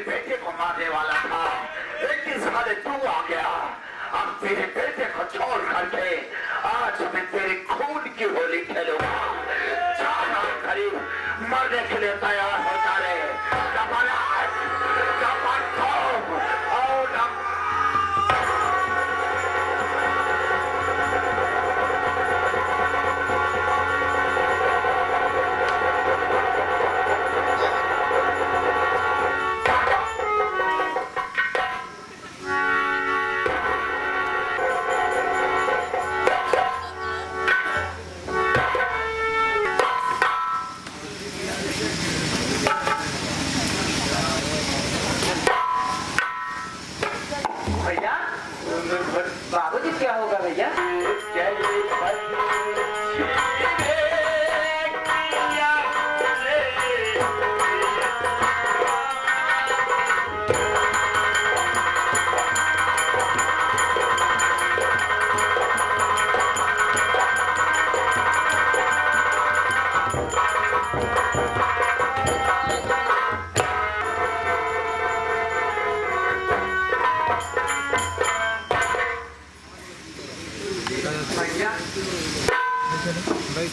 बेटे को मारने वाला था, लेकिन साले तू आ गया। अब तेरे बेटे को छोड़ करके आज मैं तेरे खून की होली खेलूंगा। चारों करीब मरने के लिए तैयार हो जा रहे। बाबूजी क्या होगा भैया?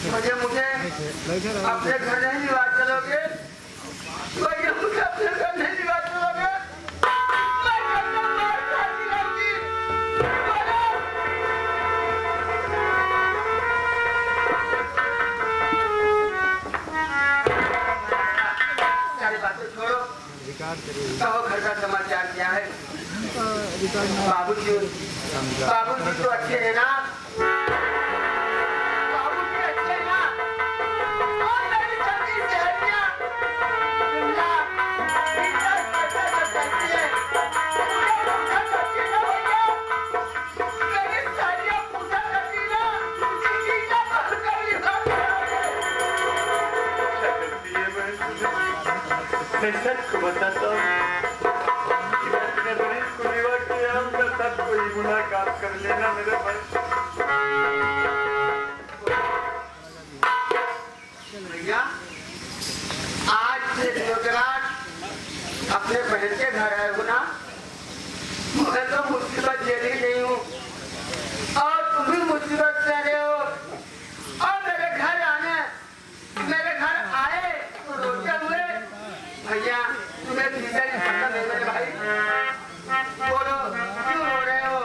मुझे अपने घर नहीं निवास चलोगे? भैया मुझे अपने घर नहीं निवास चलोगे? सारी बातें छोड़ो, कहो घर का समाचार क्या है? बाबूजी तो अच्छे है ना? मैं सच को बताता हूँ कि मैं अपने मरीज को विवाह किया हूँ, मैं सब कोई मुलाकात कर लेना मेरे भाई। भैया आज से अपने बहन के घर आए हो ना, मैं तो मुसीबत झेली नहीं हूँ और तुम भी मुसीबत से रहे हो। और मेरे घर आए तो रोते हुए। भैया तुम्हें भीतर ही पसंद है मेरे भाई? बोलो क्यों रो रहे हो?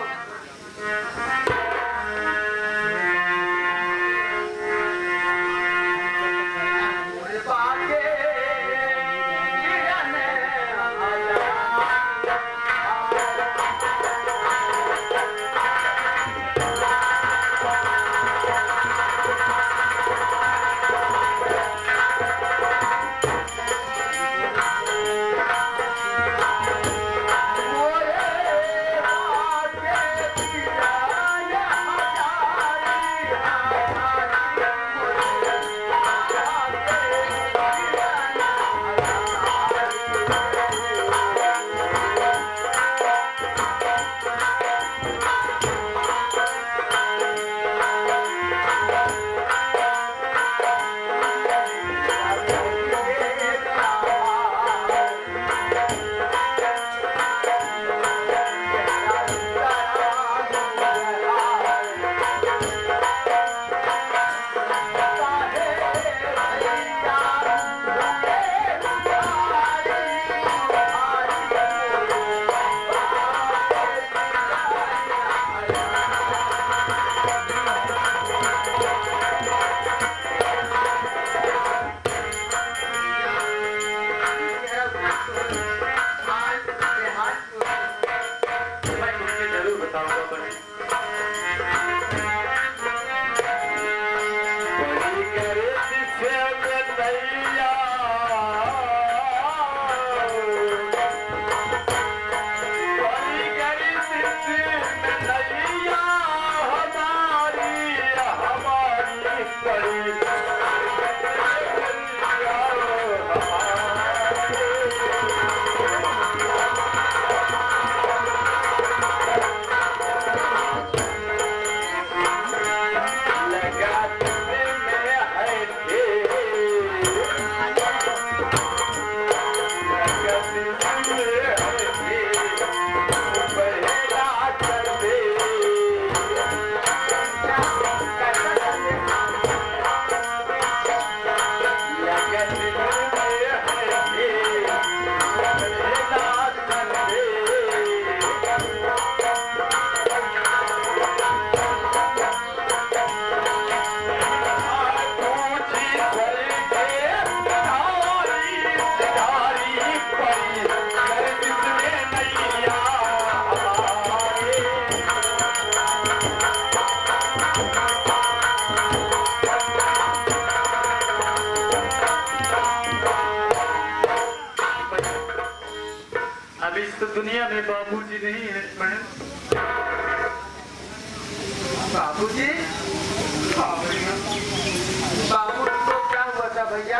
अब इस तो दुनिया में बाबूजी नहीं है बहन। बाबूजी? बाबू को क्या हुआ था भैया?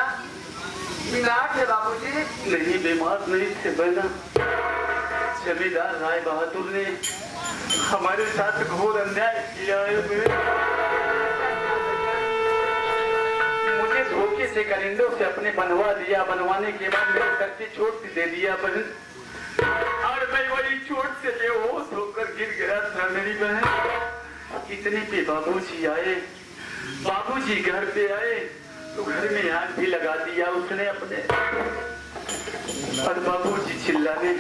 बीमार थे बाबूजी? नहीं, बीमार नहीं थे बहना। जमींदार राय बहादुर ने हमारे साथ घोर अन्याय किया है। मुझे धोखे से करिंदों से अपने बनवा दिया। बनवाने के बाद मेरी शक्ति चोट दे दिया बहन, और मैं वही चोट से बेहोश होकर गिर गया था मेरी बहन। इतने पे बाबूजी आए। बाबूजी घर पे आए तो घर में आग भी लगा दिया उसने अपने। और बाबूजी चिल्लाने,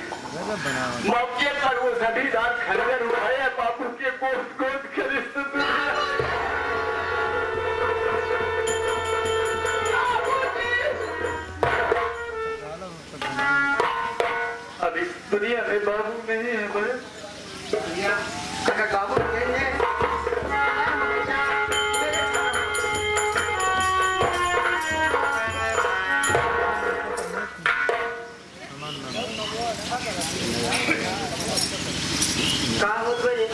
मौके पर वो जमींदार खंजर उठाया, बाबू के गोद गोद कर अब इस दुनिया में बाबू नहीं है बहन। अगर बाबू नहीं है कहाँ हो गए?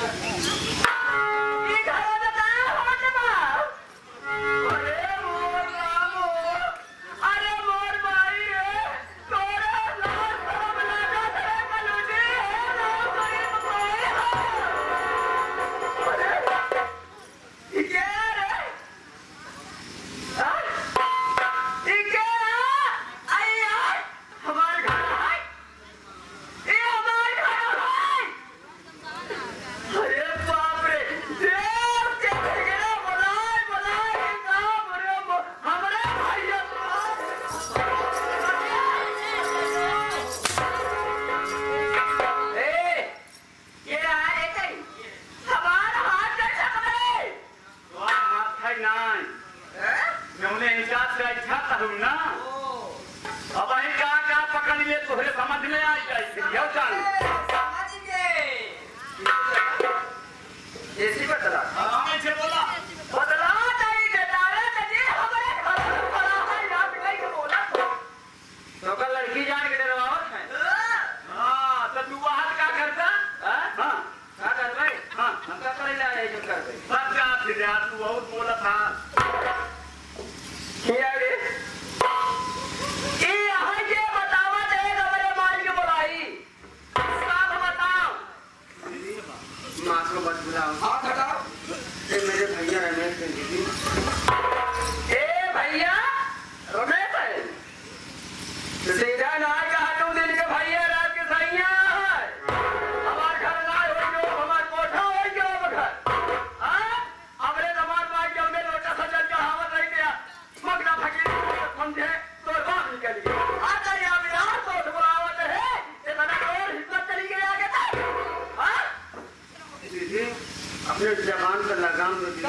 अपने जबान पर लगाम दो दीदी।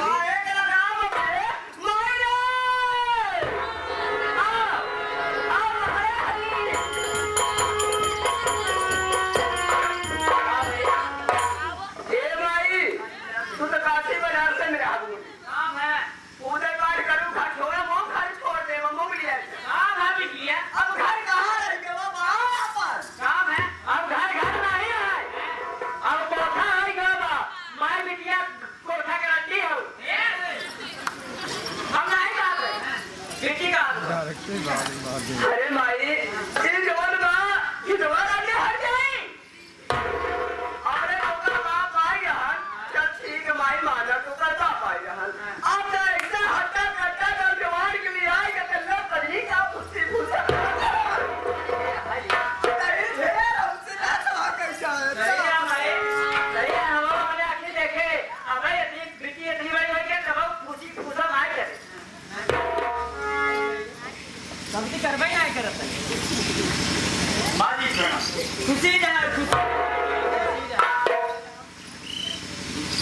अरे माई ये जवान बा ये जवान आगे हट गई। अरे तो कर बाप आई हन चल ठीक है माई माना तो कर बाप आई हन अब तो ऐसा हट्टा कट्टा कर जवान के लिए आई कि तेरा तरी का पुष्टि पूछा अरे ढेर हमसे ना तो कैसा है सही है माई सही है। हम अपने आंखें देखे अब ये बिटिया नहीं भाई के तब पूछी पूछा मार करे समझी करवाई नहीं करत माजी खुशी जा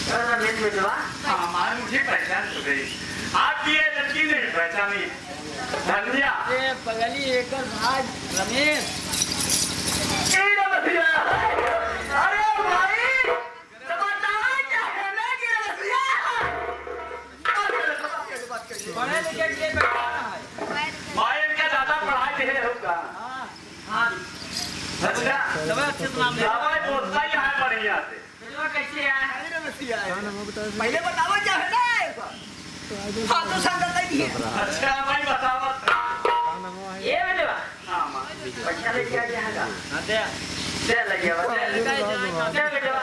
रमेश बेटवा हमारी मुझे पहचान तो गई। आप ये लड़की नहीं पहचानी धनिया ये पगली एक भाग रमेश अरे भाई पढ़े लिखे के लिए मायर क्या ज्यादा पढ़ाई नहीं होगा। हाँ अच्छा अच्छे से नाम ले भाई बोलता ही है बढ़िया से बिजवा कैसे है पहले बताओ क्या है ना फालतू संगत नहीं है अच्छा भाई बताओ ये बिजवा हाँ माँ पैसा लेके आ जाएगा दे लगे दे बिजवा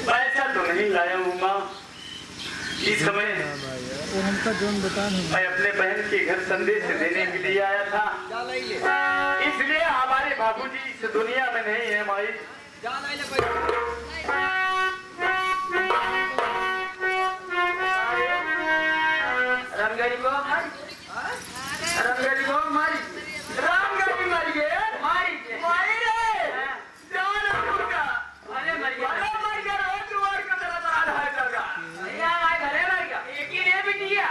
पैसा तो नहीं लाया हूँ माँ इस समय मैं अपने बहन के घर संदेश देने के लिए आया था इसलिए हमारे बाबूजी इस दुनिया में नहीं है माई रामगढ़ी को मारी रामगढ़ी को मारी रामगढ़ी मारी गए मारी रे जान मुर्गा अरे मर गया रोज रोज का तरह तरह है करगा भैया मैं घरे मर गया एक ही ने भी दिया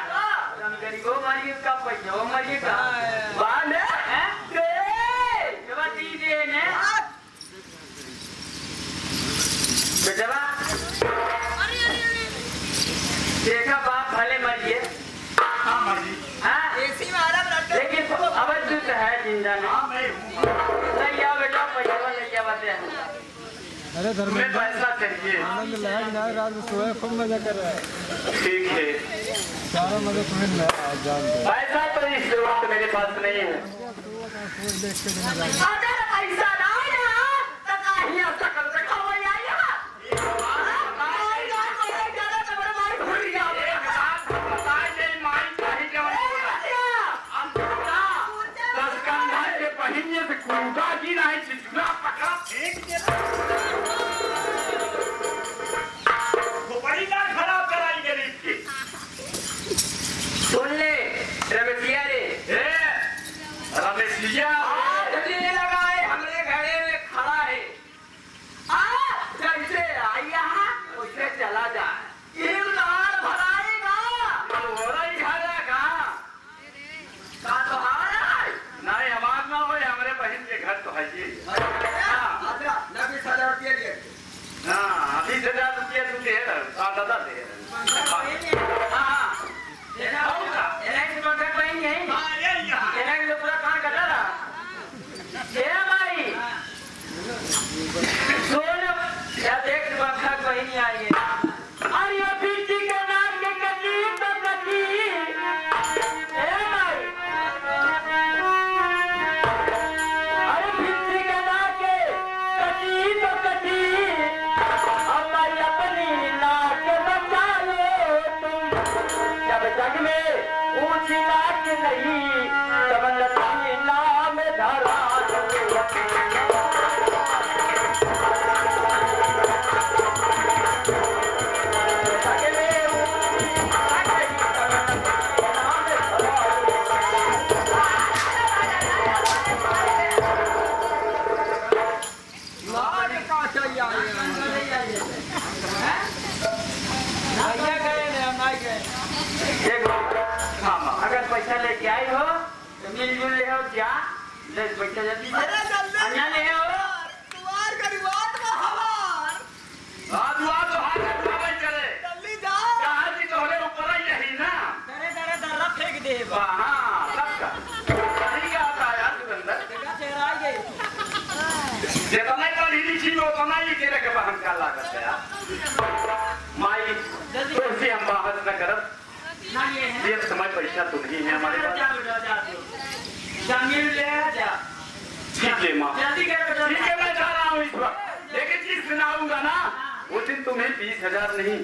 रामगढ़ी को मारी का पैसा वो मर गया बाल है दे जब दी दे ने बेटा देखा बाप भले मरिए हाँ माई हाँ एसी में आराम रखते लेकिन अब तू तो है जिंदा में हाँ मैं हूँ नहीं आओ बेटा पैसा ले क्या बात है अरे तुम्हें पैसा चाहिए आनंद लायक ना रात में सोए खूब मजा कर रहा है ठीक है सारा मजा तुम्हें जानते पैसा तो इस वक्त मेरे पास नहीं है देख के नहीं जानते अगर पैसा ना आया तो कहीं सकल से खाओ या खराब कराई गरीब की सुन ले रमेशिया रे रमेशिया लगा है हमारे घरे में खड़ा है कैसे आई यहाँ उसे चला जाए इल्हार भराएगा हो रही खाना कहाँ का तो हारा है नहीं हमार ना हो हमारे बहन के घर तो है ये अच्छा 90,000 रुपये लिए हाँ 20,000 रुपये तू दे दादा दे हाँ इलेक्ट्रिक पंखा कहीं नहीं इलेक्ट्रिक पूरा कान कटा रहा ये भाई सोन या देख पंखा कहीं नहीं आई है अरे ये बिजली के नाम के कटी तो कटी ए भाई अरे बिजली के नाम के कटी तो कटी अब भाई अपनी नाक बचा लो तुम जब जग में ऊंची नाक नहीं तब लती नाम धरा अगर पैसा लेके आई हो तो मिलजुल ले हो क्या पैसा जल्दी से अन्ना ले हो आज हुआ तो हाथ में चले कहाँ की तोहरे ऊपर ही नहीं ना फेंक दे हाँ सबका ठीक आता है यार सुरेंद्र जितना पढ़ी लिखी में उतना ही तेरे के बहन का लागत है यार माई तो से हम बाहर न करब ये समय पैसा तो नहीं है हमारे पास ठीक है माँ जल्दी कर ठीक है मैं जा रहा हूँ इस वक्त लेकिन चीज सुनाऊंगा ना उस दिन तुम्हें 20,000 नहीं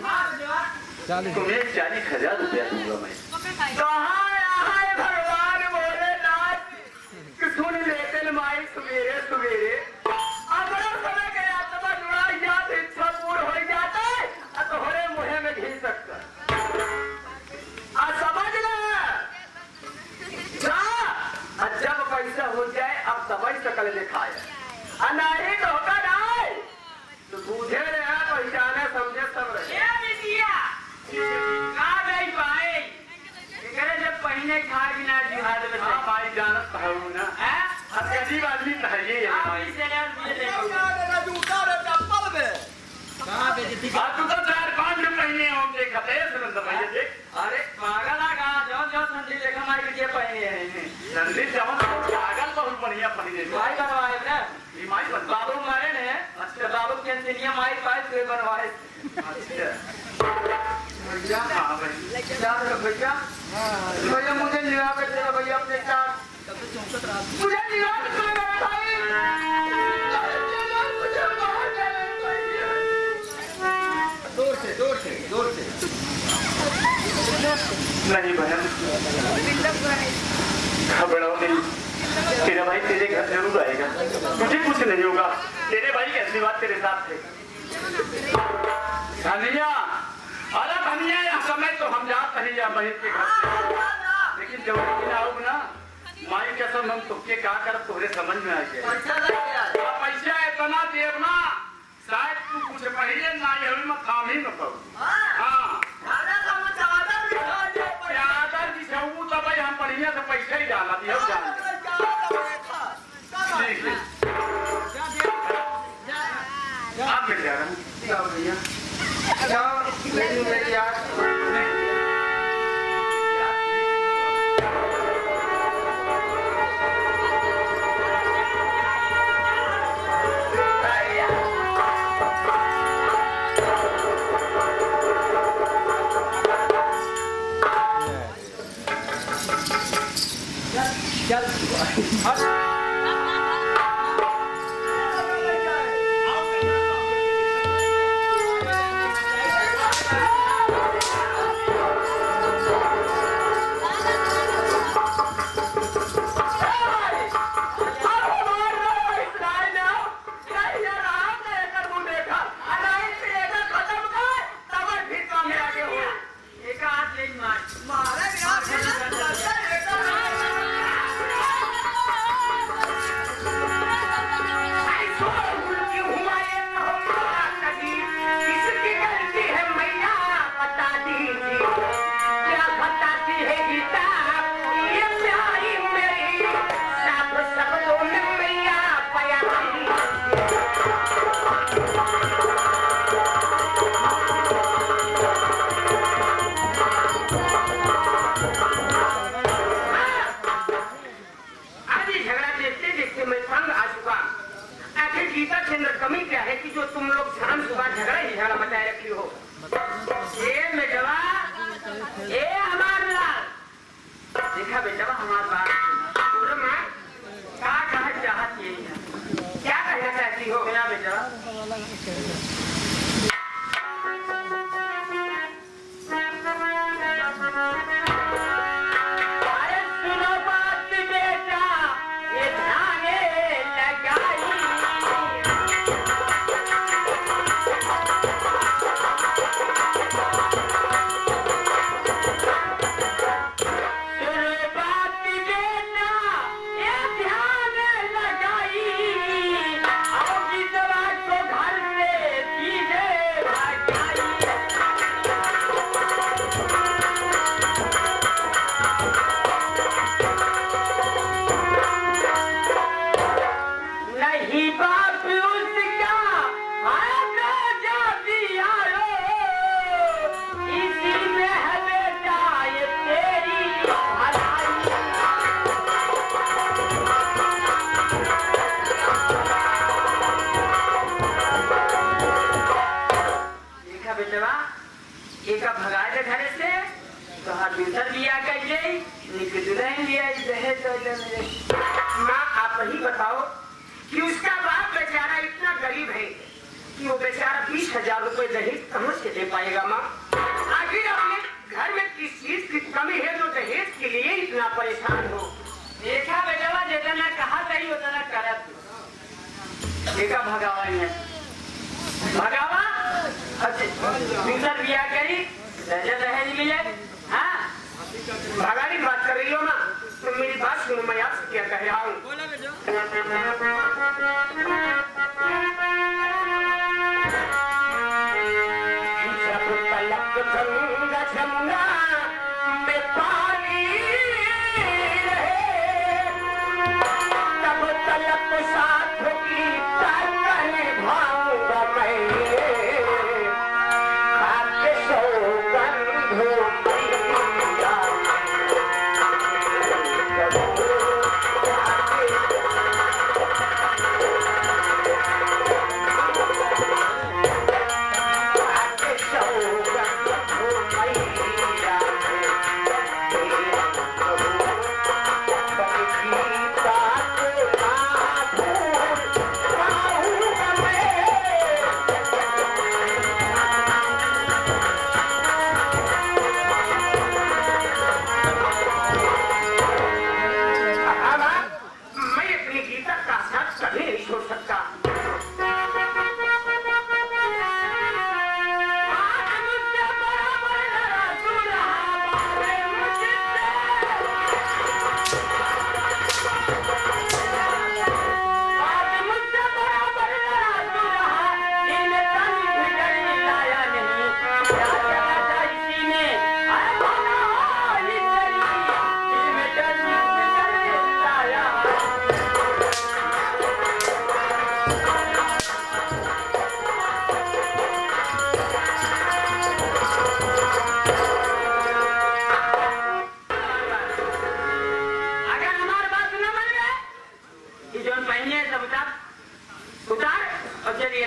तुम्हें 40,000 रुपया दूंगा मैं कहाँ है भगवान भोलेनाथ कि सुन लेते माई सवेरे सवेरे अगर समय गया तो जुड़ा याद इच्छा पूर्ण हो जाता है तोहरे मुहे में घी सकता समझ ले जब पैसा हो जाए अब दवाई सकल दिखाए नहीं तो होगा नहीं तो बूझे रहे पहचाने समझे सब रहे जब पहने खा बिना जिहाद में हाँ भाई जानत है ना अजीब आदमी तो है ये तू तो 4-5 महीने हो देखा थे सुरेंद्र भैया देख अरे पागल आगा जो जो ठंडी देखा माई के पहने हैं नंदी जवन पागल बहुत बढ़िया पहने भाई बनवाए ना माई बन बाबू मारे ने दुनिया माई पास कोई बनवाए भैया हाँ भाई याद रख भैया भैया मुझे लिया के चलो भैया अपने साथ मुझे लिया के चलो मेरे भाई चलो मुझे बाहर जाना भैया दूर से नहीं बहन घबराओ नहीं, तेरा भाई तेरे घर जरूर आएगा, तुझे कुछ नहीं होगा। तेरे भाई की असली बात तेरे साथ है। धनिया, अरे धनिया यह समय तो हम जात नहीं या बहन के घर से, लेकिन जब लेकिन आओगे ना माई कसम हम तुझके का कर तोरे समझ में आ गया। पैसा इतना देव ना शायद तू कुछ पहले ना ये मैं थाम ही न पाऊँ। हाँ चादर बिछाऊँ तो भाई हम बढ़िया से पैसा ही डाला दिया जान। ठीक है आप मिल जा रहा हूँ। जाओ भैया जाओ मेरी यार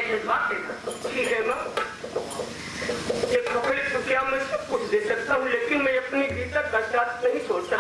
भेजवा देगा। ठीक है माँ, ये कपड़े तो क्या मैं सब कुछ दे सकता हूँ, लेकिन मैं अपनी गीता का साथ नहीं छोड़ सकता।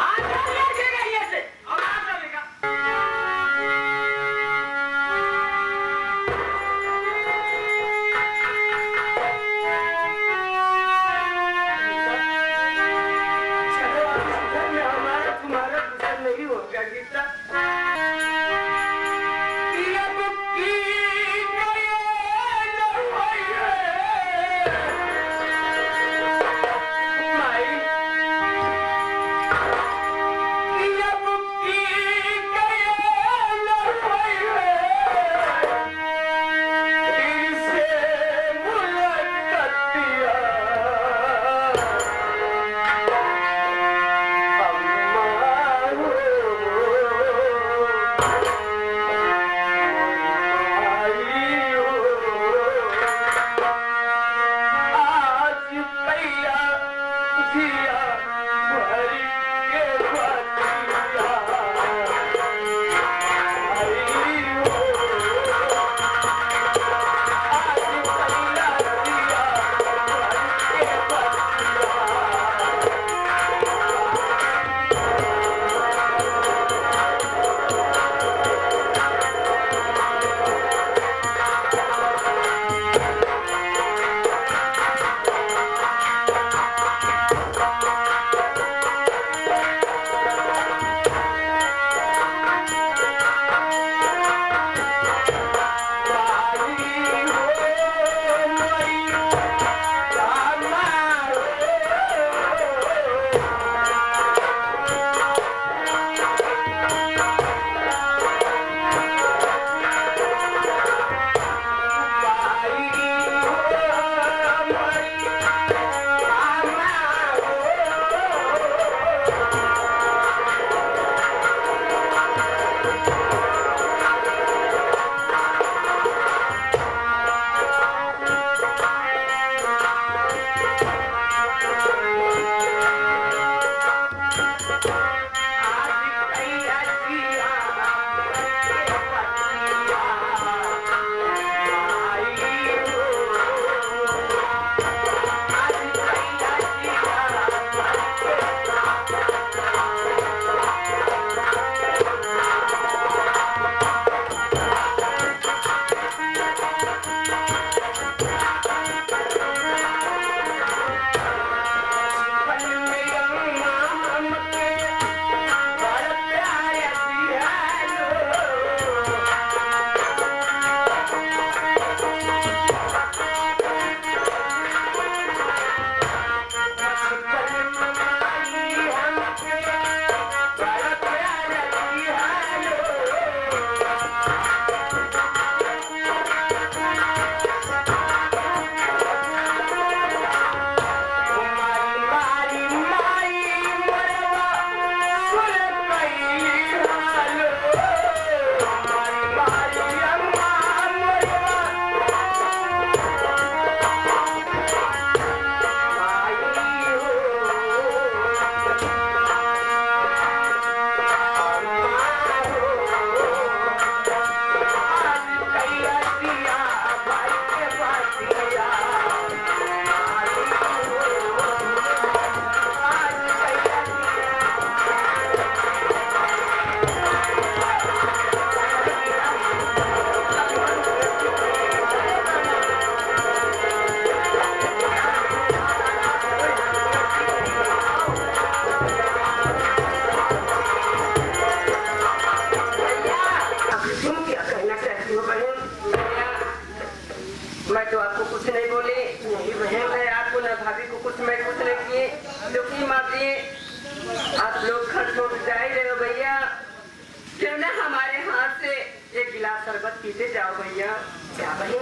पीते जाओ भैया। क्या भैया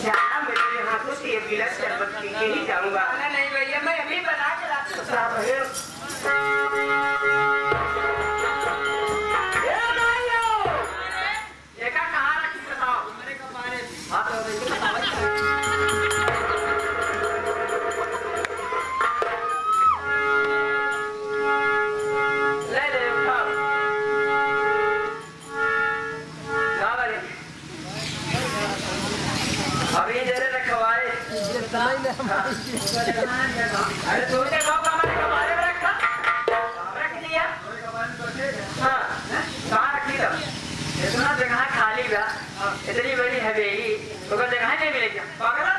जाना, मैं तेरे हाथों से एक गिलास शरबत पी के ही जाऊंगा। नहीं भैया, मैं अभी बना के लाती हूँ। क्या भैया? कहाँ रखी बताओ? हमारे कपारे। हाँ तो अभी जरे रखवाए अरे तूने कब हमारे कबारे में रखा रख दिया हाँ कहाँ रखी था इतना जगह खाली बा इतनी बड़ी हवेली तो जगह नहीं मिलेगी पागल